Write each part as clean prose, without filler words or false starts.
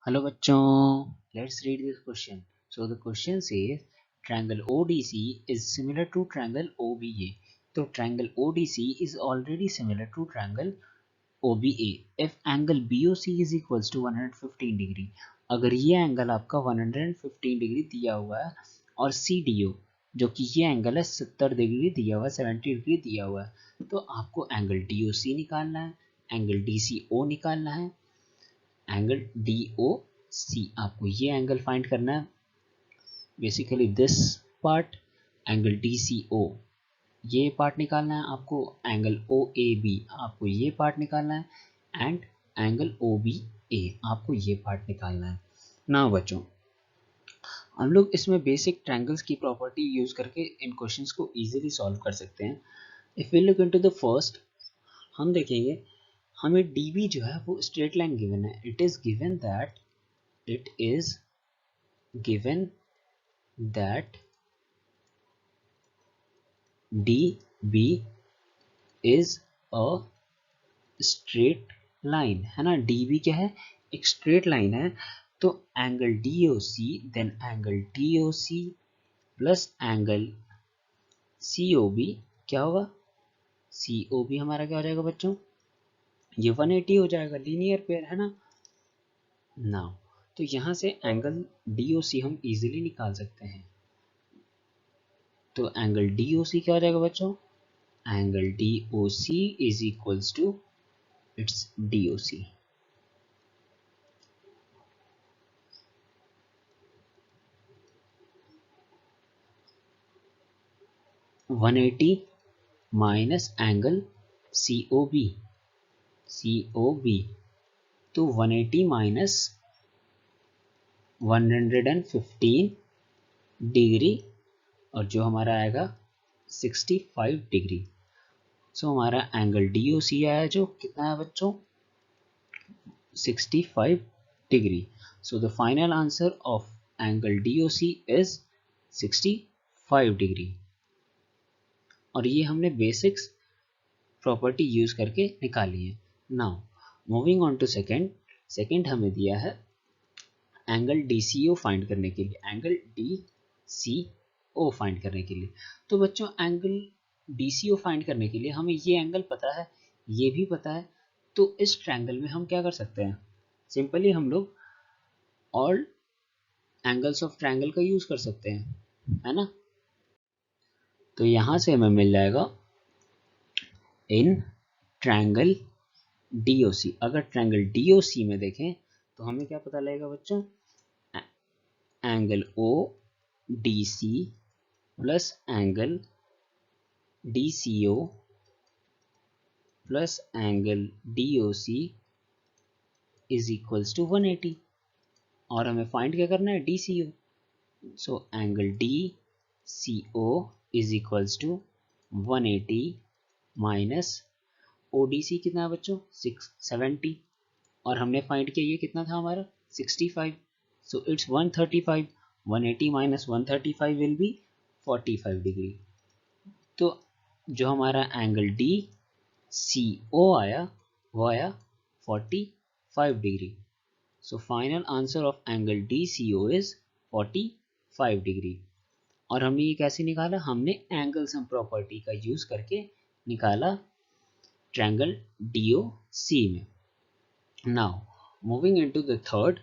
Hello बच्चों, let's read this question. So the question says triangle ODC is similar to triangle OBA. तो triangle ODC is already similar to triangle OBA. If angle BOC is equals to 115 degree, अगर ये angle आपका 115 degree दिया हुआ है और CDO जो कि ये एंगल है 70 डिग्री दिया हुआ है, 70 डिग्री दिया हुआ है, तो आपको एंगल DOC निकालना है, एंगल DCO निकालना है, एंगल DOC आपको ये एंगल फाइंड करना है, basically this part, angle DCO ये पार्ट निकालना है आपको, एंगल OAB आपको ये पार्ट निकालना है एंड एंगल OBA आपको ये पार्ट निकालना है ना बच्चों। हम लोग इसमें बेसिक ट्रायंगल्स की प्रॉपर्टी यूज करके इन क्वेश्चंस को इजीली सॉल्व कर सकते हैं। If we look into the first, हम देखेंगे हमें DB जो है वो स्ट्रेट लाइन गिवन है। It is given that DB is a straight line है ना। DB क्या है, एक स्ट्रेट लाइन है। तो angle DOC then angle DOC plus angle COB क्या होगा, COB हमारा क्या हो जाएगा बच्चों, ये 180 हो जाएगा, लीनियर पेयर है ना। नाउ तो यहाँ से एंगल DOC हम इजीली निकाल सकते हैं। तो एंगल DOC क्या हो जाएगा बच्चों, angle DOC is equals to its DOC। One eighty minus angle COB तो 180 माइनस 115 डिग्री और जो हमारा आएगा 65 डिग्री। सो हमारा एंगल DOC आया जो कितना है बच्चों, 65 degree. So the final answer of angle DOC is 65 degree. और ये हमने बेसिक्स प्रॉपर्टी यूज करके निकाली है। Now moving on to second हमें दिया है एंगल DCO फाइंड करने के लिए, एंगल DCO फाइंड करने के लिए। तो बच्चों एंगल DCO फाइंड करने के लिए हमें ये एंगल पता है, ये भी पता है। तो इस ट्रायंगल में हम क्या कर सकते हैं, सिंपली हम लोग ऑल एंगल्स ऑफ ट्रायंगल का यूज कर सकते हैं, है ना। तो यहां से हमें मिल जाएगा इन ट्रायंगल DOC। अगर ट्रायंगल DOC में देखें तो हमें क्या पता लगेगा बच्चों, angle ODC plus angle DCO plus angle DOC is equals to 180। और हमें फाइंड क्या करना है, DCO। So angle DCO is equals to 180 minus ODC कितना है बच्चों, 670 और हमने फाइंड किया ये कितना था हमारा 65। So it's 135, 180 minus 135 will be 45 degree. तो जो हमारा एंगल DCO आया वो आया 45 degree. So final answer of angle DCO is 45 degree. और हमने ये कैसे निकाला, हमने एंगल सम प्रॉपर्टी का यूज करके निकाला ट्रायंगल DOC में। Now moving into the third,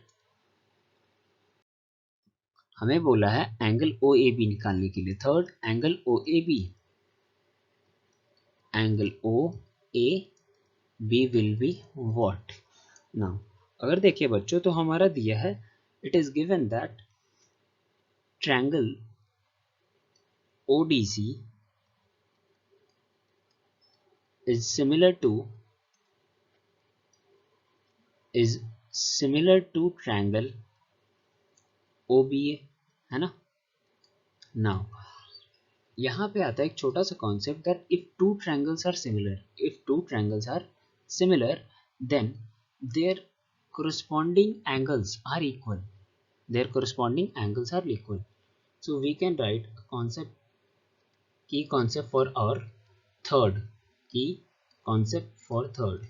हमें बोला है एंगल OAB निकालने के लिए। Third angle OAB, angle OAB will be what. Now अगर देखिए बच्चों तो हमारा दिया है, it is given that triangle ODC is similar to triangle OBA, है ना। नाउ यहाँ पे आता है एक छोटा सा concept that if two triangles are similar then their corresponding angles are equal, so we can write a key concept for our third, key concept for third।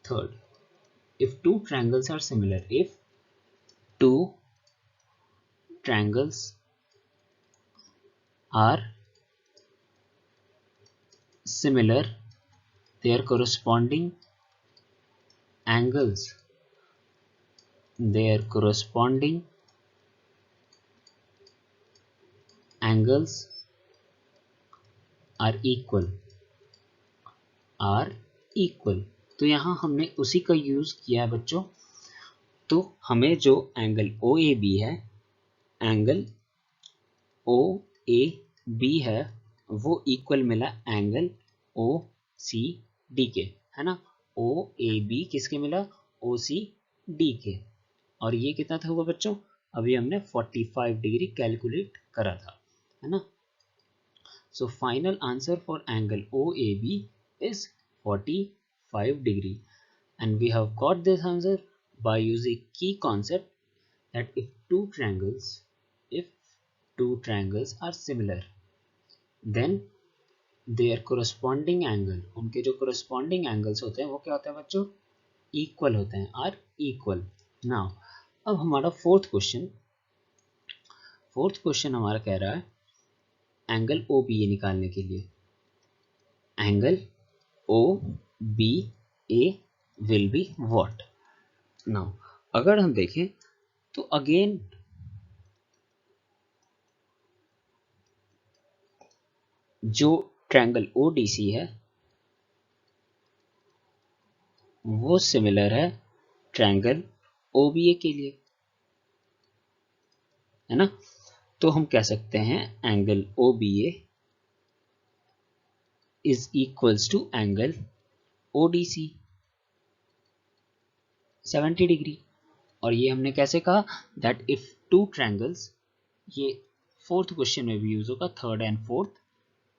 Third, if two triangles are similar, if two triangles are similar, their corresponding angles are equal। तो यहाँ हमने उसी का use किया है बच्चों। तो हमें जो एंगल OAB है, एंगल OAB है, वो इक्वल मिला एंगल OCD के, है ना। OAB किसके मिला? OCD के। और ये कितना था हुआ बच्चों? अभी हमने 45 डिग्री कैलकुलेट करा था, है ना। So final answer for angle OAB is 45 degree, and we have got this answer by using key concept that if two triangles are similar, then their corresponding angle, उनके जो corresponding angles होते हैं वो क्या होते हैं बच्चों? इक्वल होते हैं, आर इक्वल। नाउ अब हमारा फोर्थ क्वेश्चन हमारा कह रहा है एंगल OBA निकालने के लिए। Angle OBA will be what? Now अगर हम देखें तो अगेन जो ट्रायंगल ODC है वो सिमिलर है ट्रायंगल OBA के लिए, है ना। तो हम कह सकते हैं angle OBA is equals to angle ODC 70 degree. और ये हमने कैसे कहा? दैट इफ टू ट्रायंगल्स, ये फोर्थ क्वेश्चन में भी यूज होगा, third and fourth,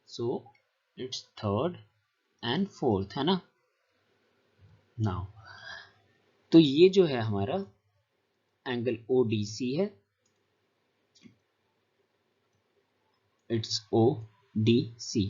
so it's third and fourth, है ना। नाउ तो ये जो है हमारा एंगल ODC है, इट्स ODC।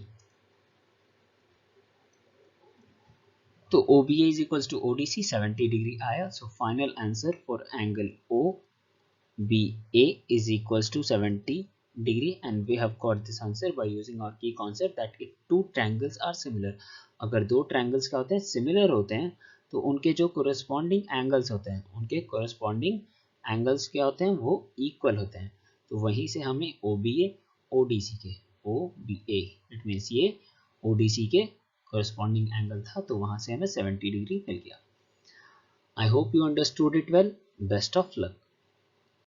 तो OBA is equals to ODC 70 degree आया। So final answer for angle OBA is equals to 70 degree, and we have got this answer by using our key concept that if two triangles are similar, अगर दो triangles क्या होते हैं? Similar होते हैं, तो उनके जो corresponding angles होते हैं, उनके corresponding angles क्या होते हैं? वो इक्वल होते हैं। तो वहीं से हमें OBA ODC के OBA इट मीन्स ये ODC के corresponding angle था, तो वहां से हमें 70 डिग्री मिल गया। I hope you understood it well. Best of luck.